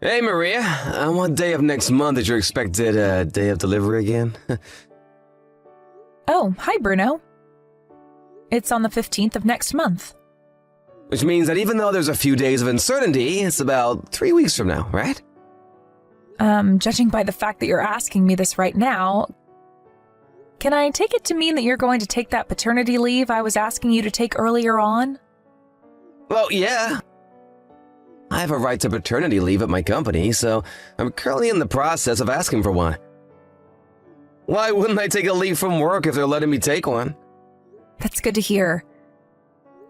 Hey, Maria. What day of next month is your expected day of delivery again? Oh, hi, Bruno. It's on the 15th of next month. Which means that even though there's a few days of uncertainty, it's about 3 weeks from now, right? Judging by the fact that you're asking me this right now, can I take it to mean that you're going to take that paternity leave I was asking you to take earlier on? Well, yeah. I have a right to paternity leave at my company, so I'm currently in the process of asking for one. Why wouldn't I take a leave from work if they're letting me take one? That's good to hear.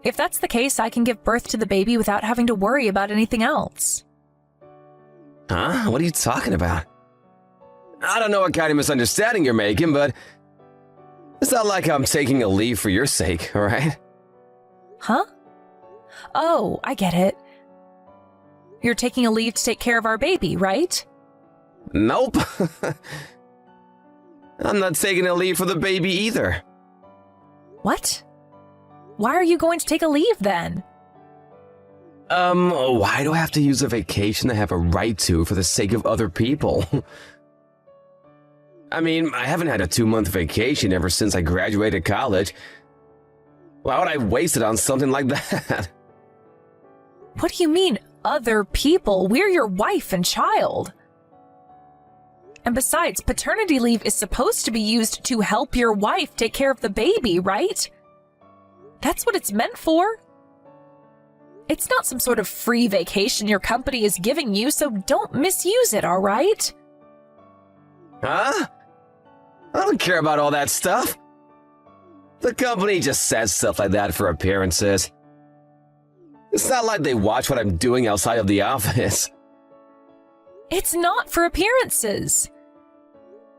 If that's the case, I can give birth to the baby without having to worry about anything else. Huh? What are you talking about? I don't know what kind of misunderstanding you're making, but it's not like I'm taking a leave for your sake, all right? Huh? Oh, I get it. You're taking a leave to take care of our baby, right? Nope. I'm not taking a leave for the baby either. What? Why are you going to take a leave then? Why do I have to use a vacation I have a right to for the sake of other people? I mean, I haven't had a 2-month vacation ever since I graduated college. Why would I waste it on something like that? What do you mean, other people? We're your wife and child. And besides, paternity leave is supposed to be used to help your wife take care of the baby, right? That's what it's meant for. It's not some sort of free vacation your company is giving you, so don't misuse it, all right? Huh? I don't care about all that stuff. The company just says stuff like that for appearances. It's not like they watch what I'm doing outside of the office. It's not for appearances.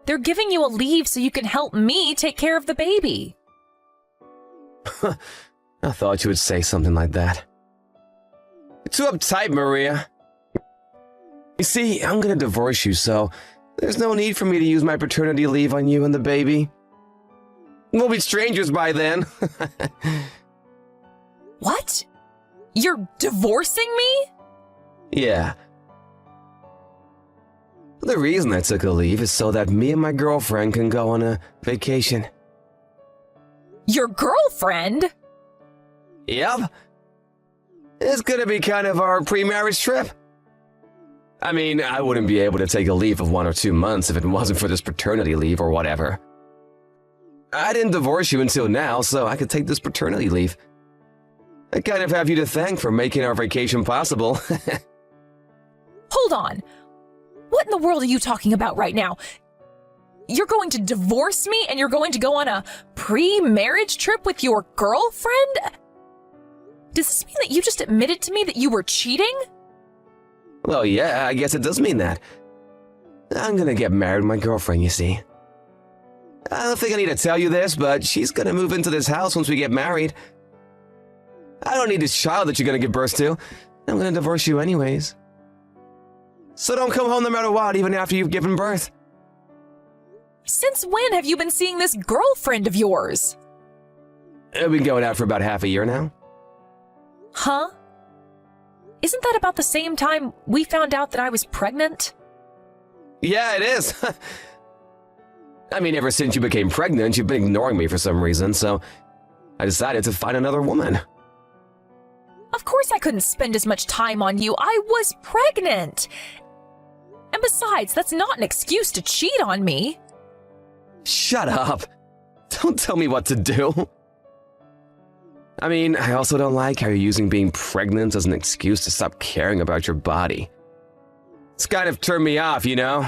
They're giving you a leave so you can help me take care of the baby. I thought you would say something like that. You're too uptight, Maria. You see, I'm gonna divorce you, so there's no need for me to use my paternity leave on you and the baby. We'll be strangers by then. What? You're divorcing me? Yeah. The reason I took a leave is so that me and my girlfriend can go on a vacation. Your girlfriend? Yep. It's gonna be kind of our pre-marriage trip. I mean, I wouldn't be able to take a leave of 1 or 2 months if it wasn't for this paternity leave or whatever. I didn't divorce you until now, so I could take this paternity leave. I kind of have you to thank for making our vacation possible. Hold on. What in the world are you talking about right now? You're going to divorce me and you're going to go on a pre-marriage trip with your girlfriend? Does this mean that you just admitted to me that you were cheating? Well, yeah, I guess it does mean that. I'm gonna get married with my girlfriend, you see. I don't think I need to tell you this, but she's gonna move into this house once we get married. I don't need this child that you're gonna give birth to. I'm gonna divorce you anyways. So don't come home no matter what, even after you've given birth. Since when have you been seeing this girlfriend of yours? We've been going out for about half a year now. Huh? Isn't that about the same time we found out that I was pregnant? Yeah, it is. I mean, ever since you became pregnant, you've been ignoring me for some reason, so I decided to find another woman. Of course I couldn't spend as much time on you. I was pregnant. And besides, that's not an excuse to cheat on me. Shut up. Don't tell me what to do. I mean, I also don't like how you're using being pregnant as an excuse to stop caring about your body. It's kind of turned me off, you know?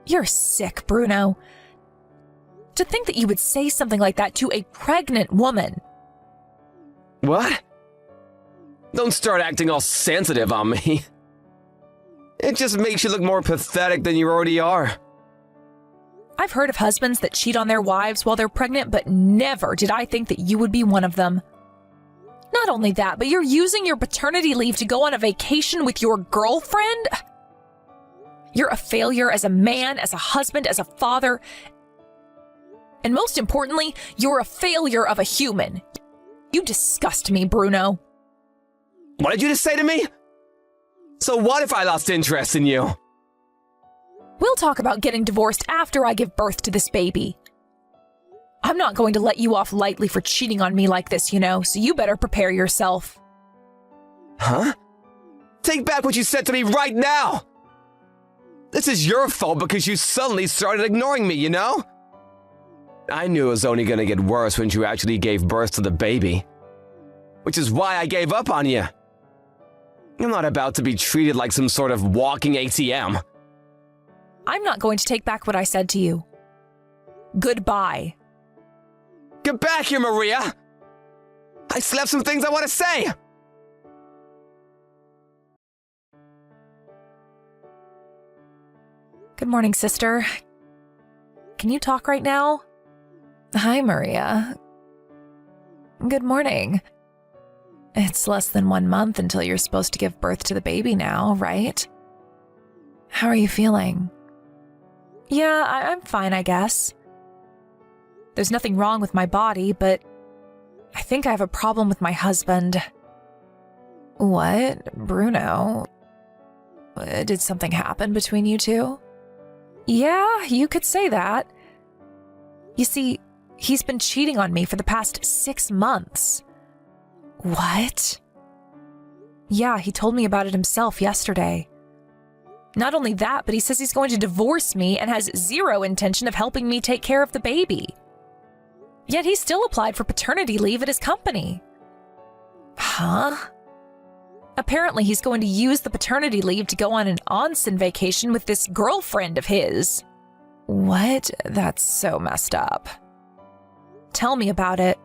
You're sick, Bruno. To think that you would say something like that to a pregnant woman. What? Don't start acting all sensitive on me. It just makes you look more pathetic than you already are. I've heard of husbands that cheat on their wives while they're pregnant, but never did I think that you would be one of them. Not only that, but you're using your paternity leave to go on a vacation with your girlfriend? You're a failure as a man, as a husband, as a father. And most importantly, you're a failure of a human. You disgust me, Bruno. What did you just say to me? So what if I lost interest in you? We'll talk about getting divorced after I give birth to this baby. I'm not going to let you off lightly for cheating on me like this, so you better prepare yourself. Huh? Take back what you said to me right now! This is your fault because you suddenly started ignoring me, I knew it was only gonna get worse when you actually gave birth to the baby. Which is why I gave up on you. I'm not about to be treated like some sort of walking ATM. I'm not going to take back what I said to you. Goodbye. Get back here, Maria! I still have some things I want to say! Good morning, sister. Can you talk right now? Hi, Maria. Good morning. It's less than 1 month until you're supposed to give birth to the baby now, right? How are you feeling? Yeah, I'm fine, I guess. There's nothing wrong with my body, but I think I have a problem with my husband. What? Bruno? Did something happen between you two? Yeah, you could say that. You see, he's been cheating on me for the past 6 months. What? Yeah, he told me about it himself yesterday. Not only that, but he says he's going to divorce me and has zero intention of helping me take care of the baby. Yet he still applied for paternity leave at his company. Huh? Apparently he's going to use the paternity leave to go on an onsen vacation with this girlfriend of his. What? That's so messed up. Tell me about it.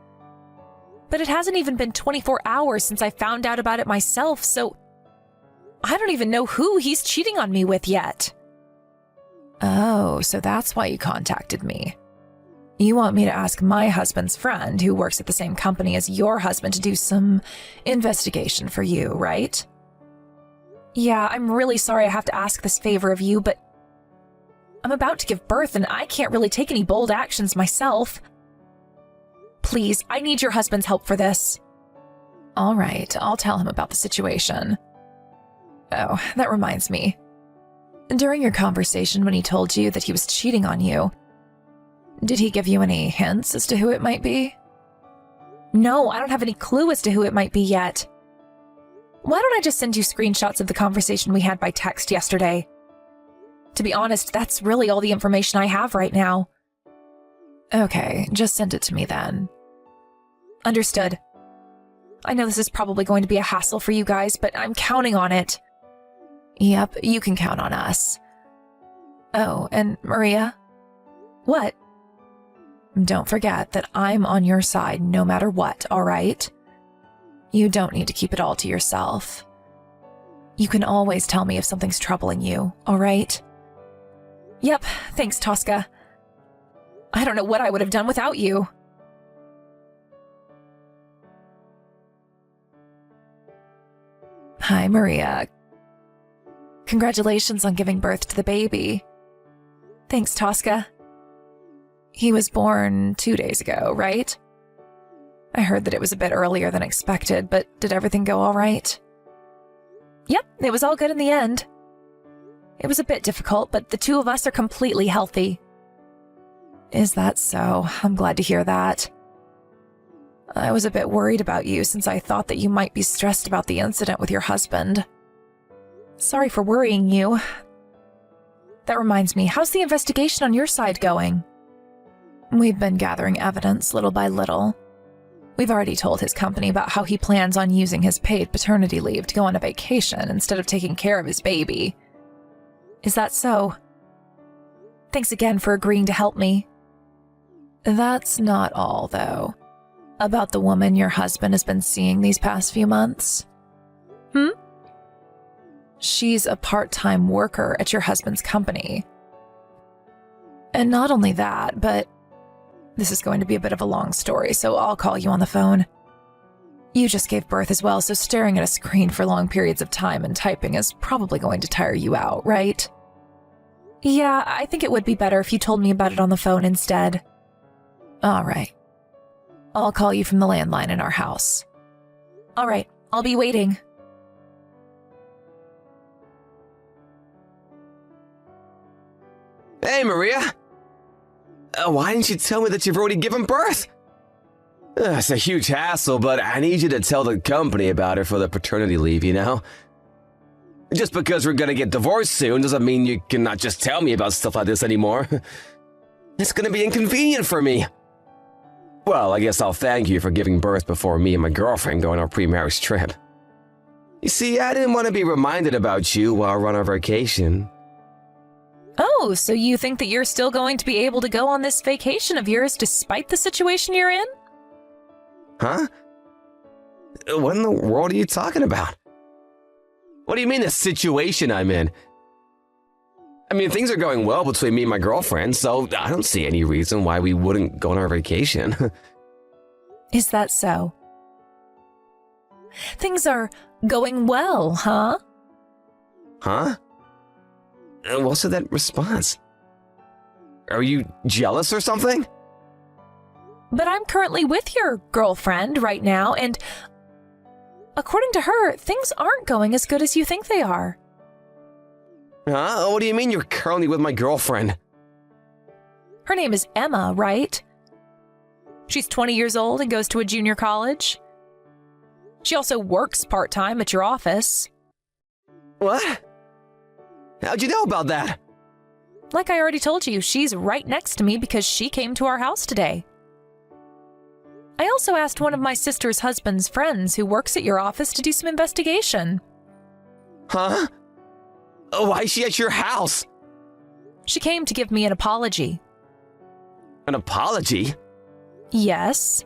But it hasn't even been 24 hours since I found out about it myself, so I don't even know who he's cheating on me with yet. Oh, so that's why you contacted me. You want me to ask my husband's friend, who works at the same company as your husband, to do some investigation for you, right? Yeah, I'm really sorry I have to ask this favor of you, but I'm about to give birth and I can't really take any bold actions myself. Please, I need your husband's help for this. All right, I'll tell him about the situation. Oh, that reminds me. During your conversation when he told you that he was cheating on you, did he give you any hints as to who it might be? No, I don't have any clue as to who it might be yet. Why don't I just send you screenshots of the conversation we had by text yesterday? To be honest, that's really all the information I have right now. Okay, just send it to me then. Understood. I know this is probably going to be a hassle for you guys, but I'm counting on it. Yep, you can count on us. Oh, and Maria? What? Don't forget that I'm on your side no matter what, all right? You don't need to keep it all to yourself. You can always tell me if something's troubling you, all right? Yep, thanks, Tosca. I don't know what I would have done without you. Hi, Maria. Congratulations on giving birth to the baby. Thanks, Tosca. He was born 2 days ago, right? I heard that it was a bit earlier than expected, but did everything go all right? Yep, it was all good in the end. It was a bit difficult, but the two of us are completely healthy. Is that so? I'm glad to hear that. I was a bit worried about you since I thought that you might be stressed about the incident with your husband. Sorry for worrying you. That reminds me, how's the investigation on your side going? We've been gathering evidence little by little. We've already told his company about how he plans on using his paid paternity leave to go on a vacation instead of taking care of his baby. Is that so? Thanks again for agreeing to help me. That's not all, though. About the woman your husband has been seeing these past few months. She's a part-time worker at your husband's company. And not only that, but this is going to be a bit of a long story, so I'll call you on the phone. You just gave birth as well, so staring at a screen for long periods of time and typing is probably going to tire you out, right? Yeah, I think it would be better if you told me about it on the phone instead. All right. I'll call you from the landline in our house. All right, I'll be waiting. Hey, Maria! Why didn't you tell me that you've already given birth? It's a huge hassle, but I need you to tell the company about it for the paternity leave, you know? Just because we're gonna get divorced soon doesn't mean you cannot just tell me about stuff like this anymore. It's gonna be inconvenient for me. Well, I guess I'll thank you for giving birth before me and my girlfriend go on our pre-marriage trip. You see, I didn't want to be reminded about you while we're on our vacation. Oh, so you think that you're still going to be able to go on this vacation of yours despite the situation you're in? Huh? What in the world are you talking about? What do you mean the situation I'm in? I mean, things are going well between me and my girlfriend, so I don't see any reason why we wouldn't go on our vacation. Is that so? Things are going well, huh? Huh? What's with that response? Are you jealous or something? But I'm currently with your girlfriend right now, and according to her, things aren't going as good as you think they are. Huh? What do you mean you're currently with my girlfriend? Her name is Emma, right? She's 20 years old and goes to a junior college. She also works part-time at your office. What? How'd you know about that? Like I already told you, she's right next to me because she came to our house today. I also asked one of my sister's husband's friends who works at your office to do some investigation. Huh? Why is she at your house? She came to give me an apology. An apology? Yes.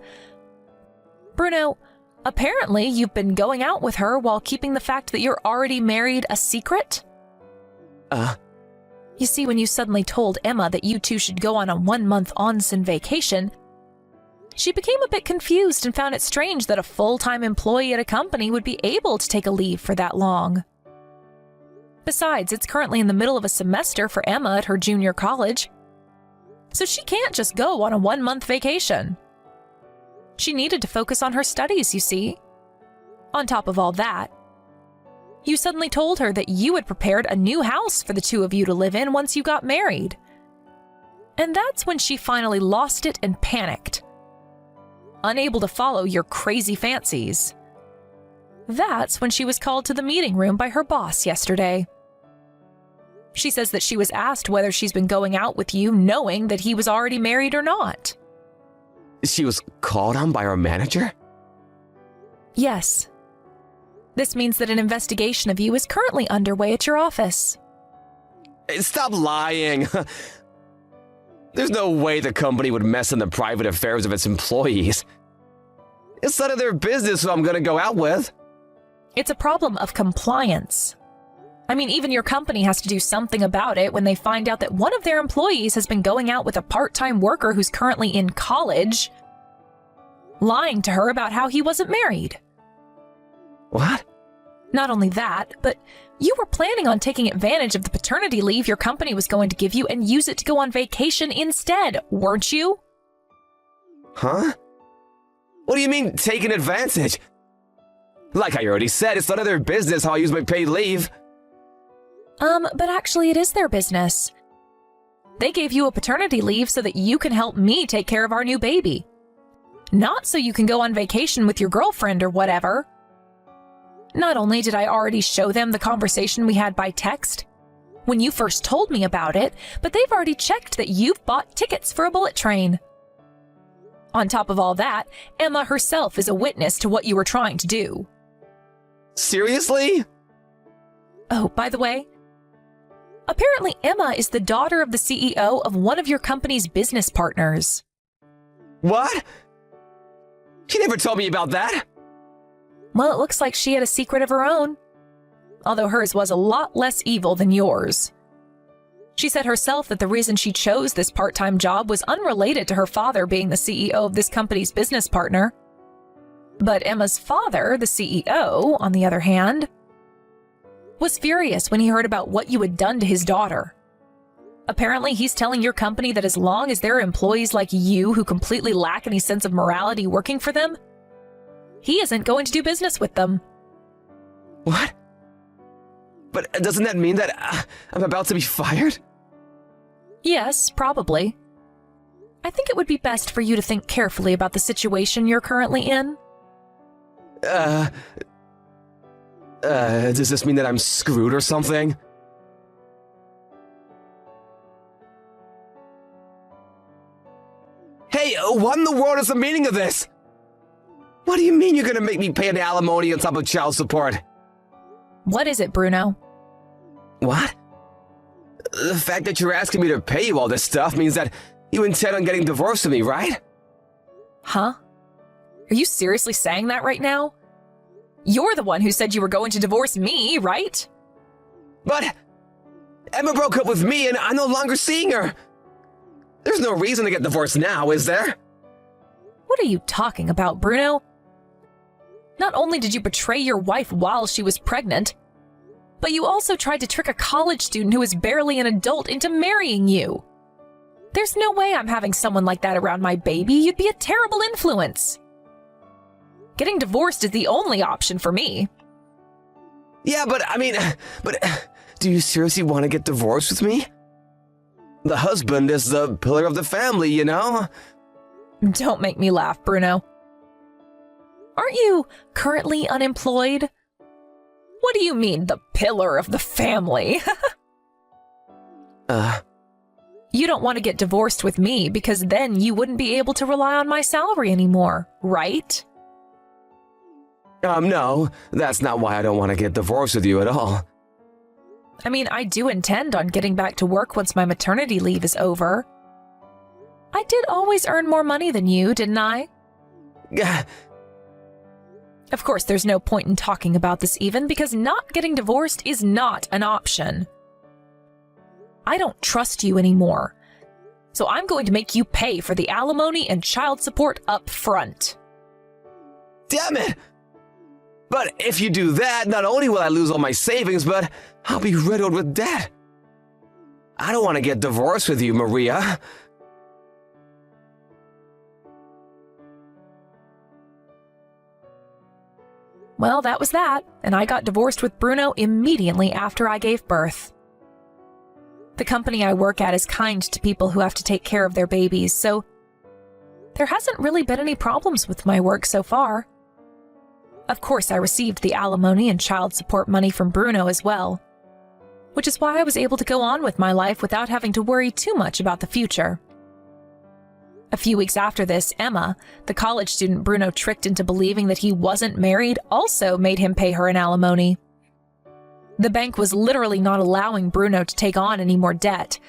Bruno, apparently you've been going out with her while keeping the fact that you're already married a secret? You see, when you suddenly told Emma that you two should go on a 1-month onsen vacation, she became a bit confused and found it strange that a full-time employee at a company would be able to take a leave for that long. Besides, it's currently in the middle of a semester for Emma at her junior college, so she can't just go on a 1-month vacation. She needed to focus on her studies, you see. On top of all that, you suddenly told her that you had prepared a new house for the two of you to live in once you got married. And that's when she finally lost it and panicked, unable to follow your crazy fancies. That's when she was called to the meeting room by her boss yesterday. She says that she was asked whether she's been going out with you knowing that he was already married or not. She was called on by her manager? Yes. This means that an investigation of you is currently underway at your office. Stop lying! There's no way the company would mess in the private affairs of its employees. It's none of their business who I'm gonna go out with. It's a problem of compliance. I mean, even your company has to do something about it when they find out that one of their employees has been going out with a part-time worker who's currently in college, lying to her about how he wasn't married. What? Not only that, but you were planning on taking advantage of the paternity leave your company was going to give you and use it to go on vacation instead, weren't you? Huh? What do you mean, taking advantage? Like I already said, it's none of their business how I use my paid leave. But actually it is their business. They gave you a paternity leave so that you can help me take care of our new baby. Not so you can go on vacation with your girlfriend or whatever. Not only did I already show them the conversation we had by text when you first told me about it, but they've already checked that you've bought tickets for a bullet train. On top of all that, Emma herself is a witness to what you were trying to do. Seriously? Oh, by the way, apparently Emma is the daughter of the CEO of one of your company's business partners. What? She never told me about that. Well, it looks like she had a secret of her own, although hers was a lot less evil than yours. She said herself that the reason she chose this part-time job was unrelated to her father being the CEO of this company's business partner. But Emma's father, the CEO, on the other hand, was furious when he heard about what you had done to his daughter. Apparently, he's telling your company that as long as there are employees like you who completely lack any sense of morality working for them, he isn't going to do business with them. What? But doesn't that mean that I'm about to be fired? Yes, probably. I think it would be best for you to think carefully about the situation you're currently in. Does this mean that I'm screwed or something? Hey, what in the world is the meaning of this? What do you mean you're gonna make me pay an alimony on top of child support? What is it, Bruno? What? The fact that you're asking me to pay you all this stuff means that you intend on getting divorced with me, right? Huh? Are you seriously saying that right now? You're the one who said you were going to divorce me, right? But Emma broke up with me and I'm no longer seeing her. There's no reason to get divorced now, is there? What are you talking about, Bruno? Not only did you betray your wife while she was pregnant, but you also tried to trick a college student who is barely an adult into marrying you. There's no way I'm having someone like that around my baby. You'd be a terrible influence. Getting divorced is the only option for me. Yeah, but do you seriously want to get divorced with me? The husband is the pillar of the family, you know? Don't make me laugh, Bruno. Aren't you currently unemployed? What do you mean, the pillar of the family? You don't want to get divorced with me because then you wouldn't be able to rely on my salary anymore, right? No, that's not why I don't want to get divorced with you at all. I mean, I do intend on getting back to work once my maternity leave is over. I did always earn more money than you, didn't I? Of course, there's no point in talking about this even, because not getting divorced is not an option. I don't trust you anymore, so I'm going to make you pay for the alimony and child support up front. Damn it! But if you do that, not only will I lose all my savings, but I'll be riddled with debt. I don't want to get divorced with you, Maria. Well, that was that, and I got divorced with Bruno immediately after I gave birth. The company I work at is kind to people who have to take care of their babies, so there hasn't really been any problems with my work so far. Of course, I received the alimony and child support money from Bruno as well, which is why I was able to go on with my life without having to worry too much about the future. A few weeks after this, Emma, the college student Bruno tricked into believing that he wasn't married, also made him pay her an alimony. The bank was literally not allowing Bruno to take on any more debt,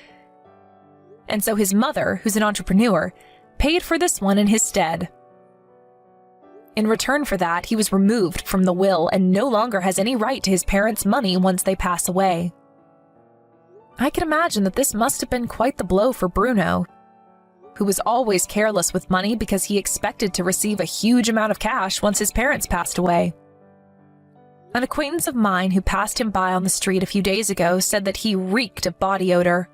and so his mother, who's an entrepreneur, paid for this one in his stead. In return for that, he was removed from the will and no longer has any right to his parents' money once they pass away. I can imagine that this must have been quite the blow for Bruno, who was always careless with money because he expected to receive a huge amount of cash once his parents passed away. An acquaintance of mine who passed him by on the street a few days ago said that he reeked of body odor.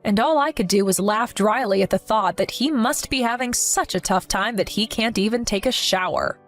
And all I could do was laugh dryly at the thought that he must be having such a tough time that he can't even take a shower.